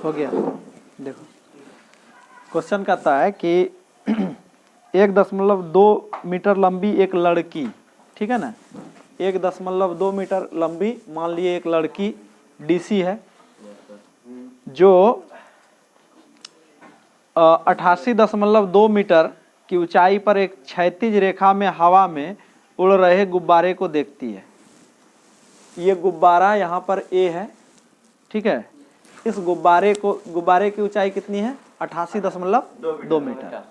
हो गया। देखो क्वेश्चन कहता है कि 1.2 मीटर लंबी एक लड़की, ठीक है ना, 1.2 मीटर लंबी मान लिए एक लड़की डीसी है जो 88.2 मीटर की ऊंचाई पर एक क्षैतिज रेखा में हवा में उड़ रहे गुब्बारे को देखती है। ये गुब्बारा यहाँ पर ए है, ठीक है। इस गुब्बारे की ऊंचाई कितनी है? 88.2 मीटर।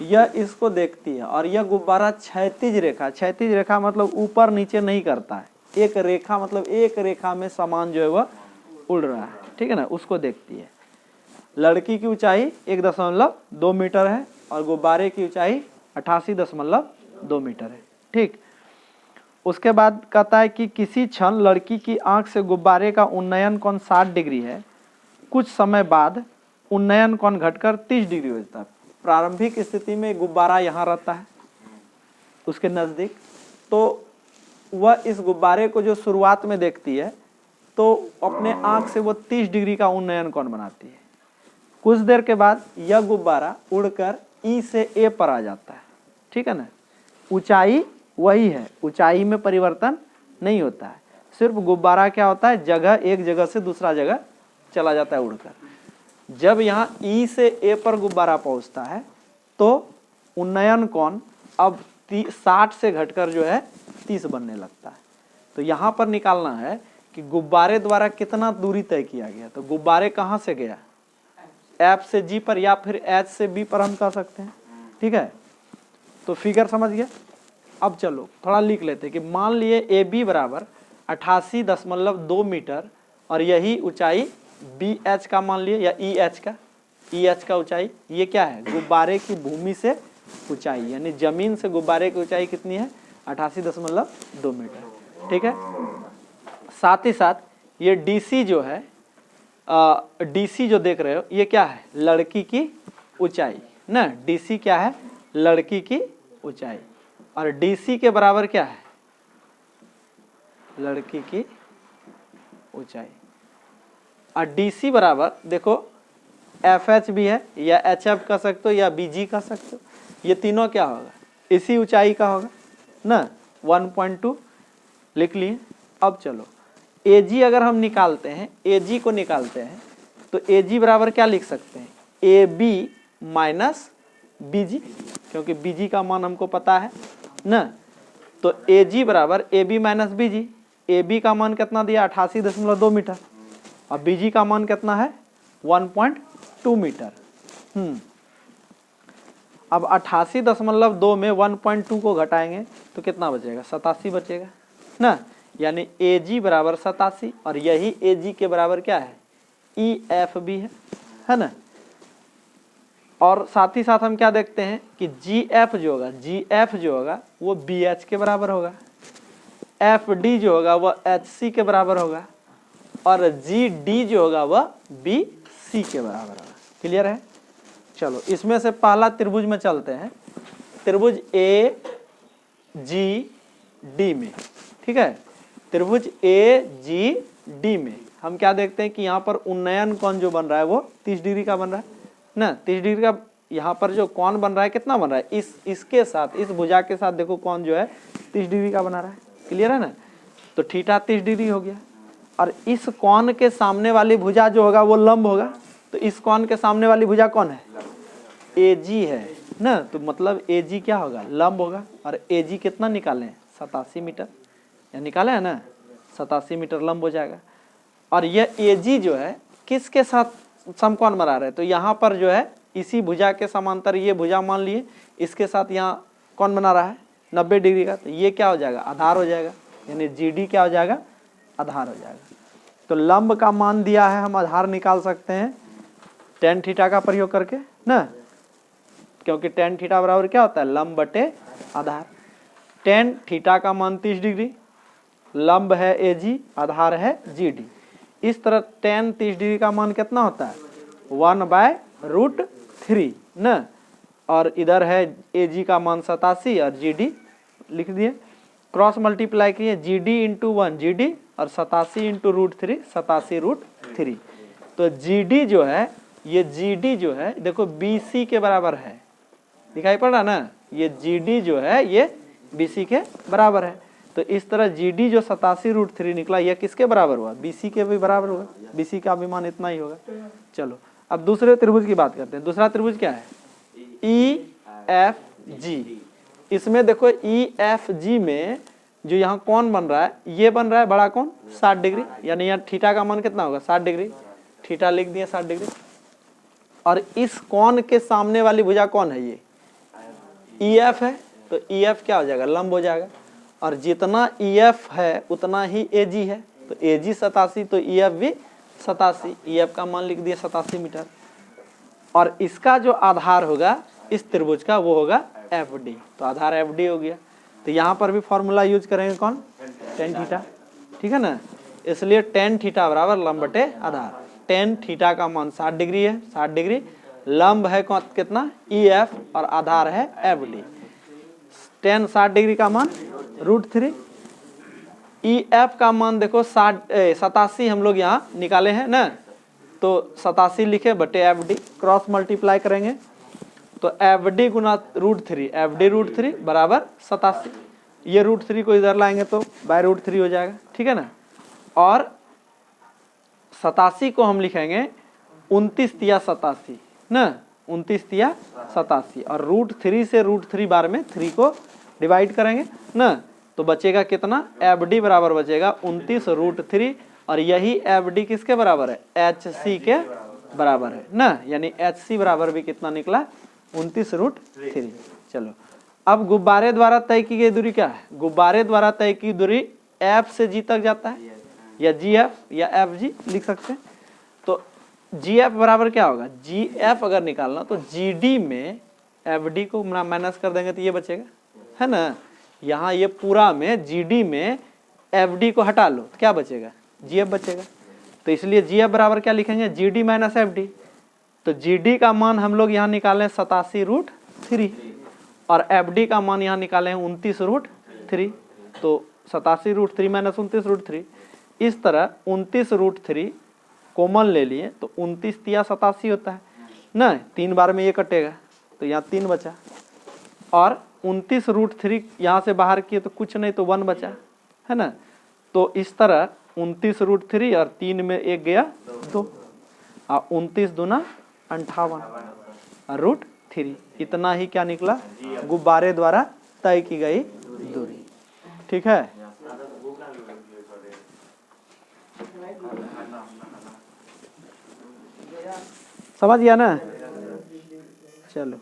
यह इसको देखती है और यह गुब्बारा क्षैतिज रेखा मतलब ऊपर नीचे नहीं करता है, एक रेखा मतलब एक रेखा में समान जो है वह उड़ रहा है, ठीक है ना, उसको देखती है। लड़की की ऊंचाई 1.2 मीटर है और गुब्बारे की ऊंचाई 88.2 मीटर है, ठीक। उसके बाद कहता है कि किसी क्षण लड़की की आंख से गुब्बारे का उन्नयन कोण 60 डिग्री है, कुछ समय बाद उन्नयन कोण घटकर 30 डिग्री हो जाता है। प्रारंभिक स्थिति में गुब्बारा यहाँ रहता है उसके नज़दीक, तो वह इस गुब्बारे को जो शुरुआत में देखती है तो अपने आंख से वो 30 डिग्री का उन्नयन कोण बनाती है। कुछ देर के बाद यह गुब्बारा उड़कर ई से ए पर आ जाता है, ठीक है ना। ऊंचाई वही है, ऊंचाई में परिवर्तन नहीं होता है, सिर्फ गुब्बारा क्या होता है, जगह एक जगह से दूसरा जगह चला जाता है उड़कर। जब यहाँ ई से ए पर गुब्बारा पहुंचता है तो उन्नयन कोण अब 60 से घटकर जो है 30 बनने लगता है। तो यहाँ पर निकालना है कि गुब्बारे द्वारा कितना दूरी तय किया गया। तो गुब्बारे कहाँ से गया? एफ से जी पर या फिर एच से बी पर हम कह सकते हैं, ठीक है। तो फिगर समझ गया। अब चलो थोड़ा लिख लेते हैं कि मान लिए ए बी बराबर 88.2 मीटर और यही ऊंचाई बी एच का मान लिए या ई एच का ऊंचाई, ये क्या है? गुब्बारे की भूमि से ऊंचाई, यानी जमीन से गुब्बारे की ऊंचाई कितनी है? 88.2 मीटर, ठीक है। साथ ही साथ ये डीसी जो है, डीसी जो देख रहे हो ये क्या है? लड़की की ऊंचाई ना। डीसी क्या है? लड़की की ऊंचाई। और डीसी के बराबर क्या है? लड़की की ऊंचाई। और डीसी बराबर देखो एफ एच भी है या एच एफ कह सकते हो या बीजी कह सकते हो। ये तीनों क्या होगा? इसी ऊंचाई का होगा ना। 1.2 लिख लिए। अब चलो एजी अगर हम निकालते हैं, एजी को निकालते हैं तो एजी बराबर क्या लिख सकते हैं? ए बी माइनस बीजी, क्योंकि बीजी का मान हमको पता है ना। तो एजी बराबर A B minus BG. A B का मान कितना दिया? 88.2 मीटर और बीजी का मान कितना है? 1.2 मीटर। अब 88.2 में 1.2 को घटाएंगे तो कितना बचेगा? 87 बचेगा ना। यानी एजी बराबर 87 और यही एजी के बराबर क्या है? ई एफ बी है ना। और साथ ही साथ हम क्या देखते हैं कि जी एफ जो होगा वो बी एच के बराबर होगा, एफ डी जो होगा वह एच सी के बराबर होगा और जी डी जो होगा वह बी सी के बराबर होगा। क्लियर है? चलो इसमें से पहला त्रिभुज में चलते हैं, त्रिभुज ए जी डी में, ठीक है। त्रिभुज ए जी डी में हम क्या देखते हैं कि यहाँ पर उन्नयन कोण जो बन रहा है वो 30 डिग्री का बन रहा है ना। 30 डिग्री का यहाँ पर जो कोण बन रहा है कितना बन रहा है? इसके साथ, इस भुजा के साथ देखो कोण जो है 30 डिग्री का बना रहा है। क्लियर है ना। तो थीटा 30 डिग्री हो गया और इस कोण के सामने वाली भुजा जो होगा वो लंब होगा। तो इस कोण के सामने वाली भुजा कौन है? एजी है ना। तो मतलब एजी क्या होगा? लंब होगा। और एजी कितना निकालें? 87 मीटर, या निकाले है ना, 87 मीटर लंब हो जाएगा। और यह एजी जो है किसके साथ समकोण बना रहे हैं? तो यहाँ पर जो है इसी भुजा के समांतर ये भुजा मान लिए, इसके साथ यहाँ कौन बना रहा है? 90 डिग्री का। तो ये क्या हो जाएगा? आधार हो जाएगा, यानी जी डी क्या हो जाएगा? आधार हो जाएगा। तो लंब का मान दिया है, हम आधार निकाल सकते हैं tan थीटा का प्रयोग करके ना, क्योंकि tan थीटा बराबर क्या होता है? लंब बटे आधार। tan थीटा का मान 30 डिग्री, लंब है एजी, आधार है जी डी। इस तरह tan 30 डिग्री का मान कितना होता है? 1/√3 ना। और इधर है एजी का मान 87 और जी डी लिख दिए, क्रॉस मल्टीप्लाई किए, G D into 1 G D और 87 इंटू √3 87√3। तो GD जो है, ये GD जो है देखो BC के बराबर है, दिखाई पड़ रहा ना, ये GD जो है ये BC के बराबर है। तो इस तरह GD जो 87√3 निकला, यह किसके बराबर हुआ? BC के भी बराबर हुआ। BC का भी मान इतना ही होगा। चलो अब दूसरे त्रिभुज की बात करते हैं। दूसरा त्रिभुज क्या है? EFG। इसमें देखो EFG में जो यहाँ कौन बन रहा है, ये बन रहा है बड़ा कौन 60 डिग्री, यानी यहाँ थीटा का मान कितना होगा 60 डिग्री, थीटा लिख दिया 60 डिग्री। और इस कौन के सामने वाली भुजा कौन है? ये EF है, तो EF क्या हो जाएगा? लंब हो जाएगा। और जितना EF है उतना ही AG है, तो AG 87 तो EF भी 87, EF का मान लिख दिया 87 मीटर। और इसका जो आधार होगा इस त्रिभुज का वो होगा FD, तो आधार FD हो गया। तो यहाँ पर भी फॉर्मूला यूज करेंगे कौन? tan थीटा, ठीक है ना। इसलिए tan थीटा बराबर लंब बटे आधार। tan थीटा का मान 60 डिग्री है, 60 डिग्री, लंब है कितना? EF, और आधार है FD। tan 60 डिग्री का मान √3। EF का मान देखो 87 हम लोग यहाँ निकाले हैं ना, तो 87 लिखे बटे FD, क्रॉस मल्टीप्लाई करेंगे तो FD गुना √3, FD √3 बराबर 87। ये √3 को इधर लाएंगे तो बाय √3 हो जाएगा, ठीक है ना। और 87 को हम लिखेंगे 29 तिया 87 ना, 29 तिया 87, और √3 से √3 बार में 3 को डिवाइड करेंगे ना, तो बचेगा कितना? FD बराबर बचेगा 29√3, और यही FD किसके बराबर है? HC के बराबर है ना, यानी HC बराबर भी कितना निकला? 29√3। चलो अब गुब्बारे द्वारा तय की गई दूरी क्या है? गुब्बारे द्वारा तय की दूरी F से G तक जाता है, या GF या FG लिख सकते हैं। तो GF बराबर क्या होगा? GF अगर निकालना तो GD में FD को माइनस कर देंगे तो ये बचेगा, है ना। यहाँ ये पूरा में GD में FD को हटा लो तो क्या बचेगा? GF बचेगा। तो इसलिए GF बराबर क्या लिखेंगे? GD minus FD। तो GD का मान हम लोग यहाँ निकालें 87√3, और FD का मान यहाँ निकालें 29√3, तो 87√3 माइनस 29√3। इस तरह 29√3 कॉमन ले लिए तो 29 तिया 87 होता है ना, 3 बार में ये कटेगा तो यहाँ 3 बचा, और 29√3 यहाँ से बाहर किए तो कुछ नहीं, तो 1 बचा, है ना। तो इस तरह 29√3 और 3 में 1 गया 2, और 29 दूना 58 √3। इतना ही क्या निकला? गुब्बारे द्वारा तय की गई दूरी, ठीक है। समझ गया ना? चलो।